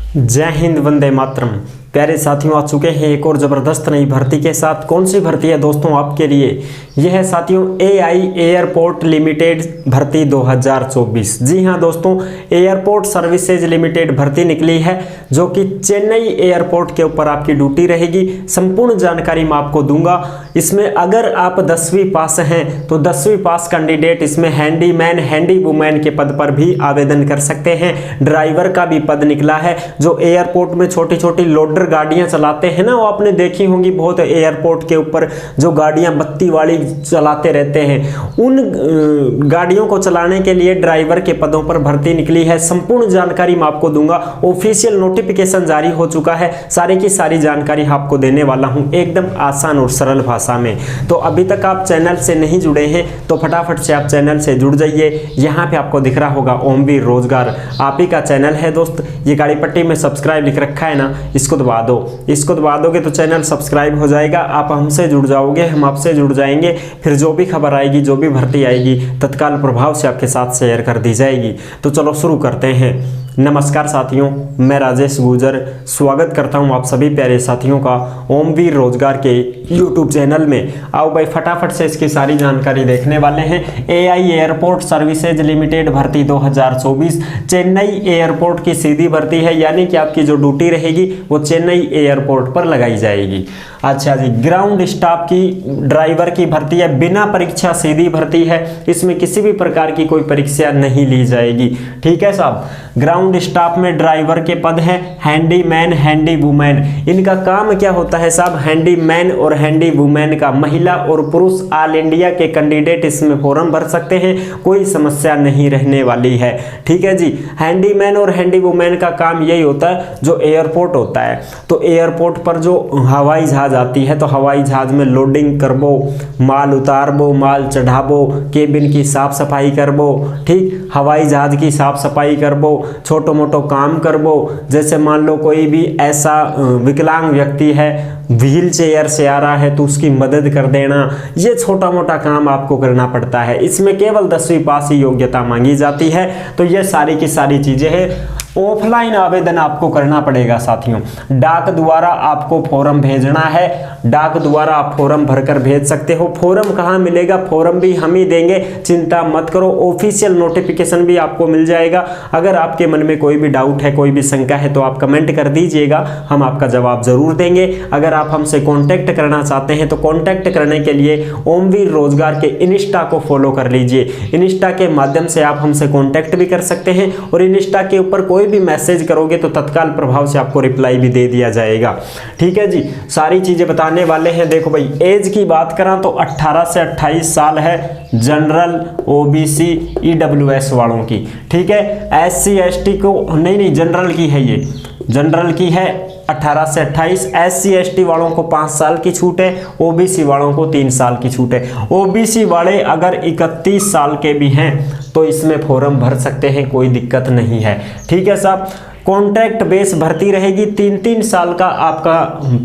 जय हिंद, वंदे मातरम। प्यारे साथियों, आ चुके हैं एक और ज़बरदस्त नई भर्ती के साथ। कौन सी भर्ती है दोस्तों आपके लिए? यह है साथियों एआई एयरपोर्ट लिमिटेड भर्ती 2024। जी हां दोस्तों, एयरपोर्ट सर्विसेज लिमिटेड भर्ती निकली है जो कि चेन्नई एयरपोर्ट के ऊपर आपकी ड्यूटी रहेगी। संपूर्ण जानकारी मैं आपको दूंगा। इसमें अगर आप 10वीं पास हैं तो 10वीं पास कैंडिडेट इसमें हैंडीमैन, हैंडी वुमैन के पद पर भी आवेदन कर सकते हैं। ड्राइवर का भी पद निकला है। जो एयरपोर्ट में छोटी छोटी लोडर गाड़ियां चलाते हैं ना, वो आपने देखी होंगी बहुत एयरपोर्ट के ऊपर जो गाड़ियां बत्ती वाली चलाते रहते हैं, उन गाड़ियों को चलाने के लिए ड्राइवर के पदों पर भर्ती निकली है। संपूर्ण जानकारी मैं आपको दूंगा। ऑफिशियल नोटिफिकेशन जारी हो चुका है। सारी की सारी जानकारी आपको देने वाला हूं एकदम आसान और सरल भाषा में। तो अभी तक आप चैनल से नहीं जुड़े हैं तो फटाफट से आप चैनल से जुड़ जाइए। यहाँ पे आपको दिख रहा होगा ओमवीर रोजगार, आप ही का चैनल है दोस्त। ये गाड़ी पट्टी में सब्सक्राइब लिख रखा है ना, इसको दबा दो। इसको दबा दोगे तो चैनल सब्सक्राइब हो जाएगा। आप हमसे जुड़ जाओगे, हम आपसे जुड़ जाएंगे। फिर जो भी खबर आएगी, जो भी भर्ती आएगी, तत्काल प्रभाव से आपके साथ शेयर कर दी जाएगी। तो चलो शुरू करते हैं। नमस्कार साथियों, मैं राजेश गुजर स्वागत करता हूं आप सभी प्यारे साथियों का ओमवीर रोजगार के यूट्यूब चैनल में। आओ भाई फटाफट से इसकी सारी जानकारी देखने वाले हैं। एआई एयरपोर्ट सर्विसेज लिमिटेड भर्ती 2024 चेन्नई एयरपोर्ट की सीधी भर्ती है, यानी कि आपकी जो ड्यूटी रहेगी वो चेन्नई एयरपोर्ट पर लगाई जाएगी। अच्छा जी, ग्राउंड स्टाफ की ड्राइवर की भर्ती है, बिना परीक्षा सीधी भर्ती है। इसमें किसी भी प्रकार की कोई परीक्षा नहीं ली जाएगी। ठीक है साहब। ग्राउंड स्टाफ में ड्राइवर के पद हैं हैंडीमैन, हैंडी वुमैन। इनका काम क्या होता है साहब? हैंडीमैन और हैंडी वुमैन का महिला और पुरुष ऑल इंडिया के कैंडिडेट इसमें फॉर्म भर सकते हैं, कोई समस्या नहीं रहने वाली है। ठीक है जी। हैंडीमैन और हैंडी वुमैन का काम यही होता है, जो एयरपोर्ट होता है तो एयरपोर्ट पर जो हवाई जहाज आती है तो हवाई जहाज में लोडिंग करबो, माल उतारबो, माल चढ़ाबो, केबिन की साफ सफाई करबो। ठीक, हवाई जहाज की साफ सफाई करबो, छोटो मोटो काम करबो। जैसे मान लो कोई भी ऐसा विकलांग व्यक्ति है, व्हील चेयर से आ रहा है तो उसकी मदद कर देना। ये छोटा मोटा काम आपको करना पड़ता है। इसमें केवल 10वीं पास ही योग्यता मांगी जाती है। तो ये सारी की सारी चीजें हैं। ऑफलाइन आवेदन आपको करना पड़ेगा साथियों। डाक द्वारा आपको फॉर्म भेजना है। डाक द्वारा आप फॉर्म भरकर भेज सकते हो। फॉर्म कहाँ मिलेगा? फॉर्म भी हम ही देंगे, चिंता मत करो। ऑफिशियल नोटिफिकेशन भी आपको मिल जाएगा। अगर आपके मन में कोई भी डाउट है, कोई भी शंका है तो आप कमेंट कर दीजिएगा, हम आपका जवाब जरूर देंगे। अगर आप हमसे कांटेक्ट करना चाहते हैं तो कांटेक्ट करने के लिए ओमवीर रोजगार के इंस्टा को फॉलो कर लीजिए। इंस्टा के माध्यम से आप हमसे कांटेक्ट भी कर सकते हैं और इंस्टा के ऊपर कोई भी मैसेज करोगे तो तत्काल प्रभाव से आपको रिप्लाई भी दे दिया जाएगा। ठीक है जी, सारी चीजें बताने वाले हैं। देखो भाई, एज की बात करें तो 18 से 28 साल है जनरल, ओबीसी, ईडब्ल्यूएस वालों की। ठीक है। एससी एसटी को नहीं, जनरल की है, ये जनरल की है 18 से 28। एससी एसटी वालों को 5 साल की छूट है, ओबीसी वालों को 3 साल की छूट है। ओबीसी वाले अगर 31 साल के भी हैं तो इसमें फॉर्म भर सकते हैं, कोई दिक्कत नहीं है। ठीक है साहब। कॉन्ट्रैक्ट बेस भर्ती रहेगी। 3-3 साल का आपका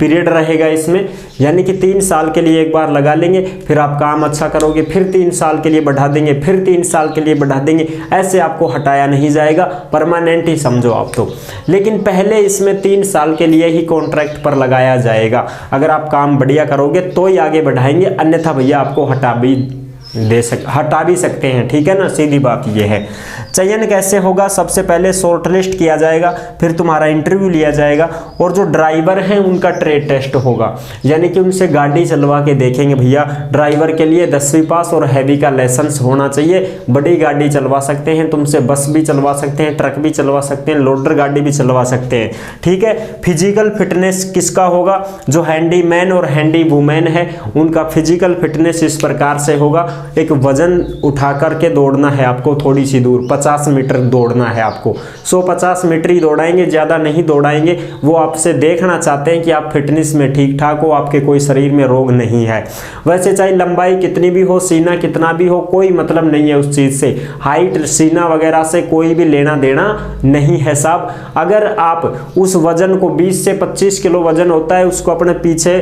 पीरियड रहेगा इसमें, यानी कि 3 साल के लिए एक बार लगा लेंगे, फिर आप काम अच्छा करोगे, फिर 3 साल के लिए बढ़ा देंगे, फिर 3 साल के लिए बढ़ा देंगे। ऐसे आपको हटाया नहीं जाएगा, परमानेंट ही समझो आप तो। लेकिन पहले इसमें 3 साल के लिए ही कॉन्ट्रैक्ट पर लगाया जाएगा। अगर आप काम बढ़िया करोगे तो ही आगे बढ़ाएंगे, अन्यथा भैया आपको हटा भी सकते हैं। ठीक है ना, सीधी बात ये है। चयन कैसे होगा? सबसे पहले शॉर्ट लिस्ट किया जाएगा, फिर तुम्हारा इंटरव्यू लिया जाएगा और जो ड्राइवर हैं उनका ट्रेड टेस्ट होगा, यानी कि उनसे गाड़ी चलवा के देखेंगे। भैया ड्राइवर के लिए 10वीं पास और हैवी का लाइसेंस होना चाहिए। बड़ी गाड़ी चलवा सकते हैं तुमसे, बस भी चलवा सकते हैं, ट्रक भी चलवा सकते हैं, लोडर गाड़ी भी चलवा सकते हैं। ठीक है। फिजिकल फिटनेस किसका होगा? जो हैंडीमैन और हैंडी वुमेन है उनका फिजिकल फिटनेस इस प्रकार से होगा। एक वजन उठा करके दौड़ना है आपको, थोड़ी सी दूर 50 मीटर दौड़ना है आपको। 150 मीटर ही दौड़ाएंगे, ज़्यादा नहीं दौड़ाएंगे। वो आपसे देखना चाहते हैं कि आप फिटनेस में ठीक ठाक हो, आपके कोई शरीर में रोग नहीं है। वैसे चाहे लंबाई कितनी भी हो, सीना कितना भी हो, कोई मतलब नहीं है उस चीज़ से। हाइट, सीना वगैरह से कोई भी लेना देना नहीं है साहब। अगर आप उस वजन को 20 से 25 किलो वजन होता है, उसको अपने पीछे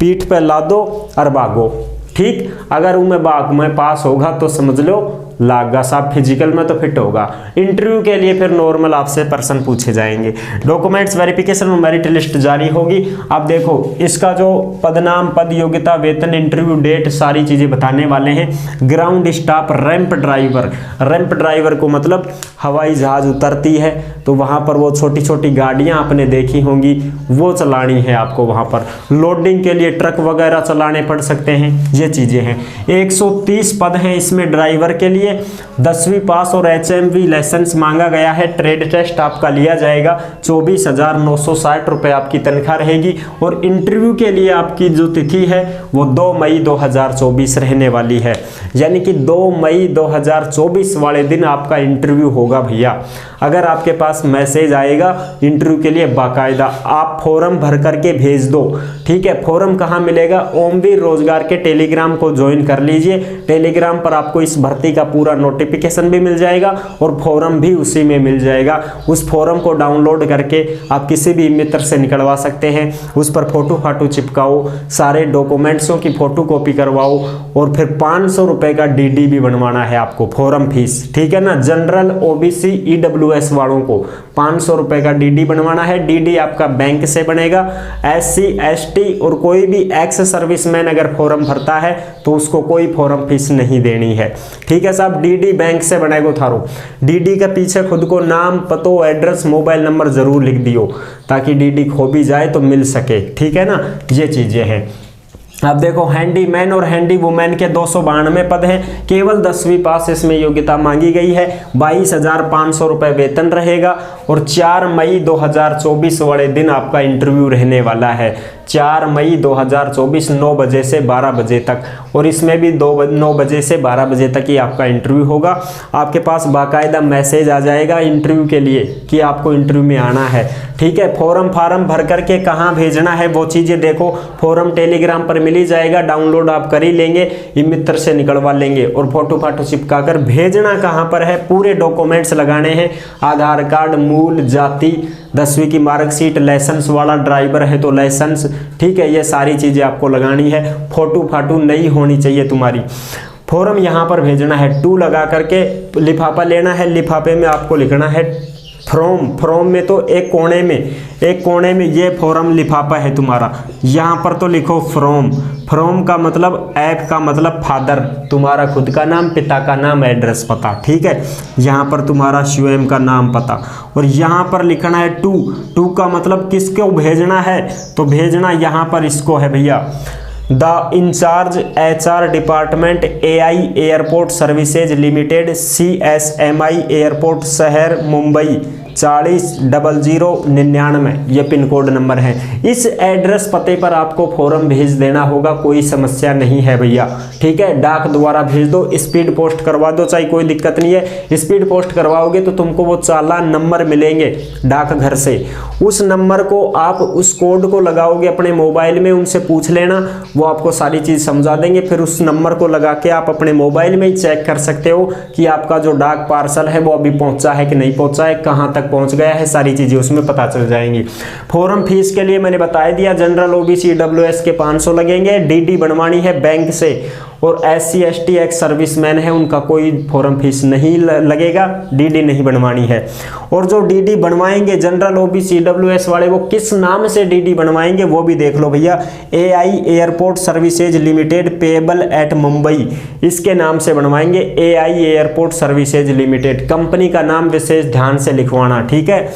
पीठ पर ला दो और भागो। ठीक। अगर मैं पास होगा तो समझ लो लागा साहब, फिजिकल में तो फिट होगा। इंटरव्यू के लिए फिर नॉर्मल आपसे प्रश्न पूछे जाएंगे। डॉक्यूमेंट्स वेरिफिकेशन और मेरिट लिस्ट जारी होगी। अब देखो इसका जो पदनाम, पद, योग्यता, वेतन, इंटरव्यू डेट, सारी चीजें बताने वाले हैं। Ground staff ramp driver, ramp driver को मतलब हवाई जहाज उतरती है तो वहां पर वो छोटी छोटी गाड़ियां आपने देखी होंगी, वो चलानी है आपको वहां पर। लोडिंग के लिए ट्रक वगैरह चलाने पड़ सकते हैं, ये चीजें हैं। 130 पद हैं इसमें ड्राइवर के लिए। 10वीं पास और HMV लाइसेंस मांगा गया है। ट्रेड टेस्ट आपका लिया जाएगा। 24,960 रुपए आपकी तनख्वाह रहेगी। और इंटरव्यू के लिए आपकी जो तिथि है वो 2 मई 2024 रहने वाली है, यानी कि 2 मई 2024 वाले दिन आपका इंटरव्यू होगा भैया। अगर आपके पास मैसेज आएगा इंटरव्यू के लिए, बाकायदा आप फॉर्म भर करके भेज दो, ठीक है। फॉर्म कहाँ मिलेगा? ओमवीर रोजगार के टेलीग्राम को ज्वाइन कर लीजिए। टेलीग्राम पर आपको इस भर्ती का पूरा नोटिफिकेशन भी मिल जाएगा और फॉर्म भी उसी में मिल जाएगा। उस फॉर्म को डाउनलोड करके आप किसी भी मित्र से निकलवा सकते हैं। उस पर फोटो फाटो चिपकाओ, सारे डॉक्यूमेंट्सों की फोटो कॉपी करवाओ और फिर 500 रुपए का DD भी बनवाना है आपको, फॉर्म फीस, ठीक है ना। जनरल, OBC, EWS वालों को 500 रुपए का DD बनवाना है। DD आपका बैंक से बनेगा। SC, ST और कोई भी एक्स सर्विसमैन अगर फॉर्म भरता है तो उसको कोई फॉर्म फीस नहीं देनी है, ठीक है साहब। DD बैंक से बनेगा थारो। DD के पीछे खुद को नाम, पतो, एड्रेस, मोबाइल नंबर जरूर लिख दियो ताकि DD खो भी जाए तो मिल सके, ठीक है ना। ये चीजें हैं। अब देखो हैंडीमैन और हैंडी वुमेन के 292 पद हैं। केवल 10वीं पास इसमें योग्यता मांगी गई है। 22,500 रुपए वेतन रहेगा और 4 मई 2024 वाले दिन आपका इंटरव्यू रहने वाला है। 4 मई 2024 9 बजे से 12 बजे तक, और इसमें भी 9 बजे से 12 बजे तक ही आपका इंटरव्यू होगा। आपके पास बाकायदा मैसेज आ जाएगा इंटरव्यू के लिए कि आपको इंटरव्यू में आना है, ठीक है। फॉर्म भर करके कहाँ भेजना है वो चीज़ें देखो। फॉर्म टेलीग्राम पर मिल ही जाएगा, डाउनलोड आप कर ही लेंगे, ये मित्र से निकलवा लेंगे और फोटो फाटो चिपका कर भेजना कहाँ पर है। पूरे डॉक्यूमेंट्स लगाने हैं, आधार कार्ड, मूल, जाति, 10वीं की मार्कशीट, लाइसेंस वाला ड्राइवर है तो लाइसेंस, ठीक है। ये सारी चीज़ें आपको लगानी है। फोटो फाटो नहीं होनी चाहिए तुम्हारी। फॉर्म यहाँ पर भेजना है, 2 लगा करके लिफाफा लेना है। लिफाफे में आपको लिखना है फ्रॉम में तो एक कोने में ये फॉर्म लिफाफा है तुम्हारा, यहाँ पर तो लिखो फ्रॉम का मतलब, ऐप का मतलब फादर, तुम्हारा खुद का नाम, पिता का नाम, एड्रेस, पता, ठीक है। यहाँ पर तुम्हारा स्वयं का नाम, पता, और यहाँ पर लिखना है टू का मतलब किसको भेजना है, तो भेजना यहाँ पर इसको है भैया, the in charge HR department AI airport services limited CSMI airport शहर मुंबई 400099, ये पिन कोड नंबर है। इस एड्रेस पते पर आपको फॉर्म भेज देना होगा, कोई समस्या नहीं है भैया, ठीक है। डाक द्वारा भेज दो, स्पीड पोस्ट करवा दो, चाहे कोई दिक्कत नहीं है। स्पीड पोस्ट करवाओगे तो तुमको वो चालान नंबर मिलेंगे डाक घर से, उस नंबर को आप उस कोड को लगाओगे अपने मोबाइल में, उनसे पूछ लेना, वो आपको सारी चीज़ समझा देंगे। फिर उस नंबर को लगा के आप अपने मोबाइल में ही चेक कर सकते हो कि आपका जो डाक पार्सल है वो अभी पहुंचा है कि नहीं पहुंचा है, कहाँ तक पहुंच गया है, सारी चीजें उसमें पता चल जाएंगी। फॉर्म फीस के लिए मैंने बता दिया, जनरल, OBC, EWS के 500 लगेंगे। DD बनवानी है बैंक से, और SC, ST एक्स सर्विसमैन है उनका कोई फॉर्म फीस नहीं लगेगा, DD नहीं बनवानी है। और जो DD बनवाएंगे जनरल, OBC, EWS वाले, वो किस नाम से DD बनवाएंगे वो भी देख लो भैया। AI airport services limited payable eight Mumbai, इसके नाम से बनवाएंगे। AI airport services limited, company का नाम विशेष ध्यान से लिखवाना, ठीक है।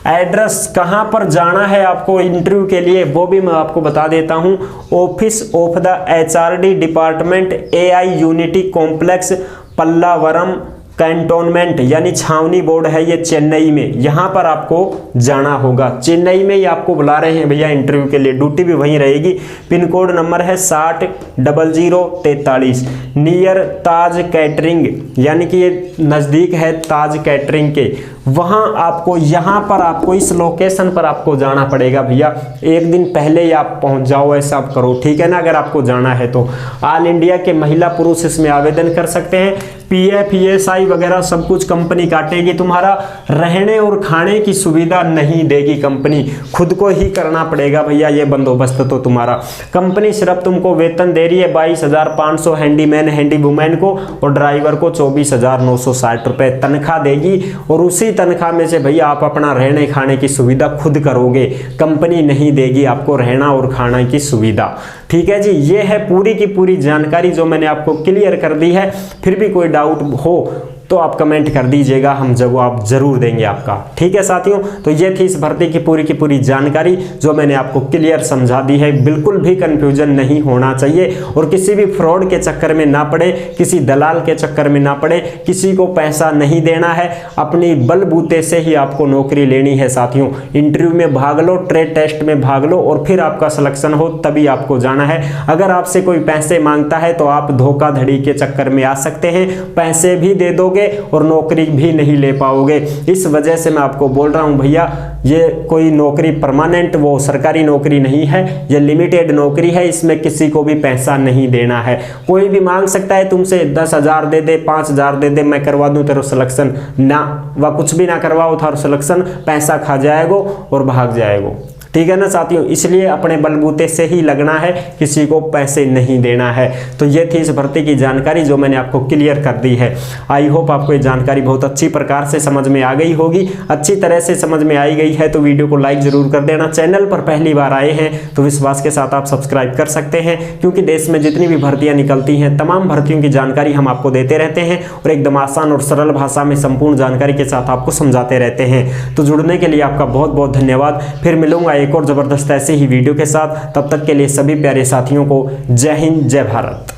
एड्रेस कहाँ पर जाना है आपको इंटरव्यू के लिए वो भी मैं आपको बता देता हूँ। Office of the HRD department AI unity complex Pallavaram cantonment, यानी छावनी बोर्ड है ये चेन्नई में, यहाँ पर आपको जाना होगा। चेन्नई में ही आपको बुला रहे हैं भैया इंटरव्यू के लिए, ड्यूटी भी वहीं रहेगी। पिन कोड नंबर है 600043, नियर ताज कैटरिंग, यानी कि ये नज़दीक है ताज कैटरिंग के। वहां आपको, यहां पर आपको, इस लोकेशन पर आपको जाना पड़ेगा भैया। एक दिन पहले ही आप पहुंच जाओ, ऐसा आप करो, ठीक है ना। अगर आपको जाना है तो ऑल इंडिया के महिला पुरुष इसमें आवेदन कर सकते हैं। पीएफ ईएसआई वगैरह सब कुछ कंपनी काटेगी, तुम्हारा रहने और खाने की सुविधा नहीं देगी कंपनी, खुद को ही करना पड़ेगा भैया ये बंदोबस्त। तो तुम्हारा कंपनी सिर्फ तुमको वेतन दे रही है 22,500 हैंडीमैन हैंडी वुमेन को, और ड्राइवर को 24,960 रुपए तनख्वाह देगी। और उसी तनख्वाह में से भैया आप अपना रहने खाने की सुविधा खुद करोगे, कंपनी नहीं देगी आपको रहना और खाना की सुविधा, ठीक है जी। ये है पूरी की पूरी जानकारी जो मैंने आपको क्लियर कर दी है। फिर भी कोई डाउट हो तो आप कमेंट कर दीजिएगा, हम जवाब जरूर देंगे आपका, ठीक है साथियों। तो ये थी इस भर्ती की पूरी जानकारी जो मैंने आपको क्लियर समझा दी है। बिल्कुल भी कंफ्यूजन नहीं होना चाहिए और किसी भी फ्रॉड के चक्कर में ना पड़े, किसी दलाल के चक्कर में ना पड़े, किसी को पैसा नहीं देना है, अपनी बलबूते से ही आपको नौकरी लेनी है साथियों। इंटरव्यू में भाग लो, ट्रेड टेस्ट में भाग लो और फिर आपका सिलेक्शन हो तभी आपको जाना है। अगर आपसे कोई पैसे मांगता है तो आप धोखाधड़ी के चक्कर में आ सकते हैं, पैसे भी दे दोगे और नौकरी भी नहीं ले पाओगे। इस वजह से मैं आपको बोल रहा हूं भैया, ये कोई नौकरी परमानेंट वो सरकारी नौकरी नहीं है, ये लिमिटेड नौकरी है, इसमें किसी को भी पैसा नहीं देना है। कोई भी मांग सकता है तुमसे 10,000 दे दे, 5,000 दे दे, मैं करवा दूं तेरा सिलेक्शन, ना वह कुछ भी ना करवाओ थारा सिलेक्शन, पैसा खा जाएगो और भाग जाएगो, ठीक है ना साथियों। इसलिए अपने बलबूते से ही लगना है, किसी को पैसे नहीं देना है। तो ये थी इस भर्ती की जानकारी जो मैंने आपको क्लियर कर दी है। आई होप आपको ये जानकारी बहुत अच्छी प्रकार से समझ में आ गई होगी। अच्छी तरह से समझ में आई गई है तो वीडियो को लाइक जरूर कर देना। चैनल पर पहली बार आए हैं तो विश्वास के साथ आप सब्सक्राइब कर सकते हैं, क्योंकि देश में जितनी भी भर्तियां निकलती हैं तमाम भर्तियों की जानकारी हम आपको देते रहते हैं और एकदम आसान और सरल भाषा में संपूर्ण जानकारी के साथ आपको समझाते रहते हैं। तो जुड़ने के लिए आपका बहुत बहुत धन्यवाद। फिर मिलूंगा एक और जबरदस्त ऐसे ही वीडियो के साथ। तब तक के लिए सभी प्यारे साथियों को जय हिंद, जय भारत।